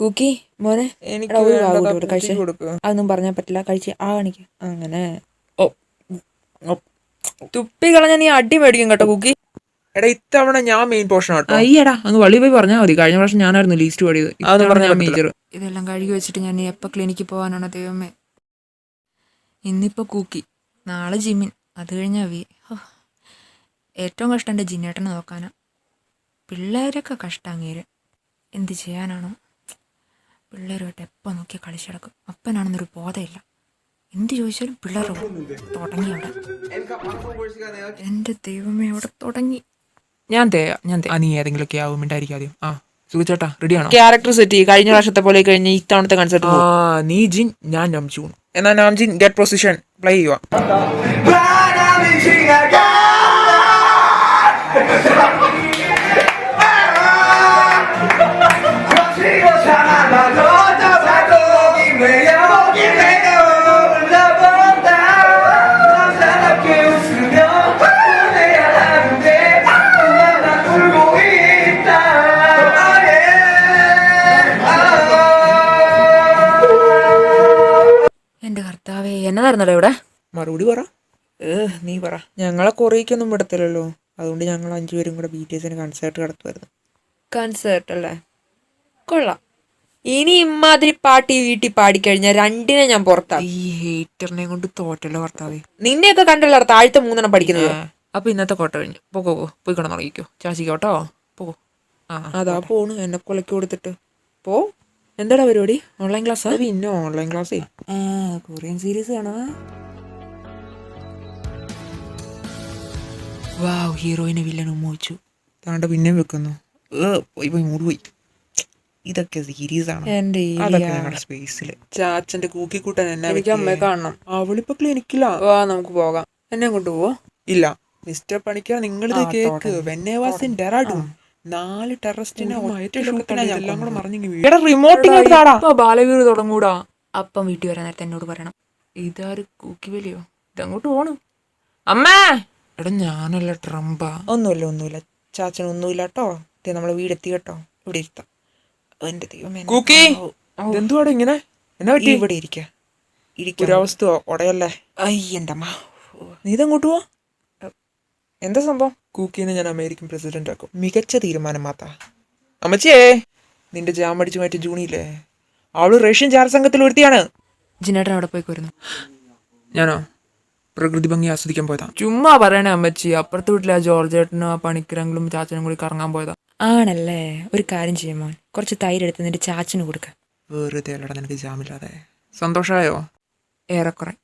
കുക്കി മോനെ എനിക്ക് കഴിച്ച് അതൊന്നും പറഞ്ഞാൽ പറ്റില്ല. കഴിച്ച് ആ കാണിക്ക അങ്ങനെ. തുപ്പി കളഞ്ഞ നീ അടി മേടിക്കും കേട്ടോ കുക്കി. എടാ ഇത്തവണ ഞാൻ മെയിൻ പോർഷൻ ആട്ടോ. അയ്യടാ അങ്ങ് വള്ളി പോയി പറഞ്ഞാൽ മതി. കഴിഞ്ഞ പ്രാവശ്യം ഞാനായിരുന്നു ലീസ്റ്റ് പാടിയത്. മേജർ. ഇതെല്ലാം കഴുകി വെച്ചിട്ട് ഞാൻ എപ്പോൾ ക്ലിനിക്കിൽ പോകാനാണ് ദൈവമേ. ഇന്നിപ്പോൾ കുക്കി, നാളെ ജിമ്മിൻ, അത് കഴിഞ്ഞാൽ ഏറ്റവും കഷ്ടം എൻ്റെ ജിന്നേട്ടനെ നോക്കാനാ. പിള്ളേരൊക്കെ കഷ്ടങ്ങേര്. എന്ത് ചെയ്യാനാണോ? പിള്ളേരുമായിട്ട് എപ്പോൾ നോക്കി കളിച്ചടക്കും. അപ്പനാണെന്നൊരു ബോധമില്ല. എന്ത് ചോദിച്ചാലും പിള്ളേർ തുടങ്ങി അവിടെ. എൻ്റെ ദൈവമേ അവിടെ തുടങ്ങി. ഞാൻ നീ ഏതെങ്കിലുമൊക്കെ ആവും മിണ്ടായിരിക്കും. ആ സുഖിച്ചേട്ടാ റെഡിയാണോ? ക്യാരക്ടർ സെറ്റ് ചെയ്യും. കഴിഞ്ഞ പ്രാവശ്യത്തെ പോലെ കഴിഞ്ഞ ഇത്തവണത്തെ കൺസെർട്ട്. നീ ജിൻ, ഞാൻ നാംജൂൺ. എന്നാ നാംജിൻ ഗെറ്റ് പൊസിഷൻ പ്ലേ ചെയ്യുക. എന്റെ കർത്താവേ, എന്നതായിരുന്നല്ലോ ഇവിടെ? മറുപടി പറ. നീ പറ. ഞങ്ങളെ കുറേക്കൊന്നും വിടത്തില്ലല്ലോ. അതുകൊണ്ട് ഞങ്ങൾ 5 പേരും കൂടെ BTSന് കൺസേർട്ട് നടത്തുമായിരുന്നു. കൺസേർട്ട് അല്ലേ? കൊള്ളാം. ഇനി ഇമ്മാതിരി പാട്ട് ഈ വീട്ടിൽ പാടിക്കഴിഞ്ഞാൽ 2നെ ഞാൻ പുറത്താ. ഈ ഹേറ്ററിനെ കൊണ്ട് തോറ്റല്ലോ കർത്താവേ. നിന്നെയൊക്കെ കണ്ടല്ലോ താഴത്തെ 3 പഠിക്കുന്നത്. അപ്പൊ ഇന്നത്തെ കോട്ട കഴിഞ്ഞു. പോകോ പോയി കിടന്നുറങ്ങിക്കോ. ചാച്ചിക്കോട്ടോ പോ. അതാ പോണു എന്നെ കൊലക്ക് കൊടുത്തിട്ട് പോ. എന്താടാ പരിപാടി? ഓൺലൈൻ ക്ലാസ്സാ? പിന്നെ ഓൺലൈൻ ക്ലാസ്സേ. കൊറിയൻ സീരീസ് കാണാ. വാവ്, ഹീറോയിനെ വില്ലൻ ഉമ്മോച്ചു. താണ്ട പിന്നെ വെക്കുന്നു. പോയി മൂടുപോയി. ഇതൊക്കെ സീരീസ് ആണ്. എന്റെ സ്പേസില് ചാച്ചന്റെ കൂക്കിക്കൂട്ടൻ എന്നെ അമ്മയെ കാണണം. അവളിപ്പോ ക്ലിനിക്കില്ല. വാ നമുക്ക് പോകാം. എന്നെ കൊണ്ടുപോവോ? ഇല്ല മിസ്റ്റർ പണിക്കർ, നിങ്ങളിത് കേക്ക്. വെന്നേവാസിൻ ഡെറാഡും 4 ടെററിസ്റ്റിനെ ബാലവീർ തുടങ്ങൂടാ. അപ്പം വീട്ടിൽ വരാൻ നേരത്തെ എന്നോട് പറയണം. ഇതാര് കൂക്കി വലിയോ? ഇതങ്ങോട്ട് പോണു. അമ്മേ. എടാ ഞാനല്ല ട്രംപാ. ഒന്നുമില്ല ചാച്ചനൊന്നുമില്ല കേട്ടോ. നമ്മളെ വീടെത്തി കേട്ടോ. ഇവിടെ ഇരുത്താം. എന്റെ ദൈവമേ, എന്തുവാടെ ഇങ്ങനെ? എന്നാ പറ്റി? ഇവിടെ ഇരിക്കുക. ഒരവസ്ഥ ഉടയല്ലേ. അയ്യന്റെ അമ്മ, നീ ഇതങ്ങോട്ട് പോവാ. എന്താ സംഭവം? കൂക്കീനെ ഞാൻ അമേരിക്കൻ പ്രസിഡന്റ് ആക്കും. മികച്ച തീരുമാനം മാത്താ. അമ്മച്ചിയേ, നിന്റെ ജാം അടിച്ചു മാറ്റി ജൂണിയില്ലേ, അവള് റഷ്യൻ ചാരസംഘത്തിൽ ഒരുത്തിയാണ്. ജിനേട്ടൻ അവിടെ പോയി വരുന്നു. ഞാനോ പ്രകൃതി ഭംഗി ആസ്വദിക്കാൻ പോയതാ. ചുമ്മാ പറയണേ അമ്മച്ചി. അപ്പുറത്തെ വീട്ടിലെ ജോർജേട്ടനും ആ പണിക്കരങ്ങളും ചാച്ചനും കൂടി കറങ്ങാൻ പോയതാ. ആണല്ലേ? ഒരു കാര്യം ചെയ്യുമോ, കുറച്ച് തൈര് എടുത്ത് നിന്റെ ചാച്ചന് കൊടുക്ക. വെറുതെ അല്ലടാ നിനക്ക് ജാമില്ലാതെ. സന്തോഷമായോ? ഏറെക്കുറെ.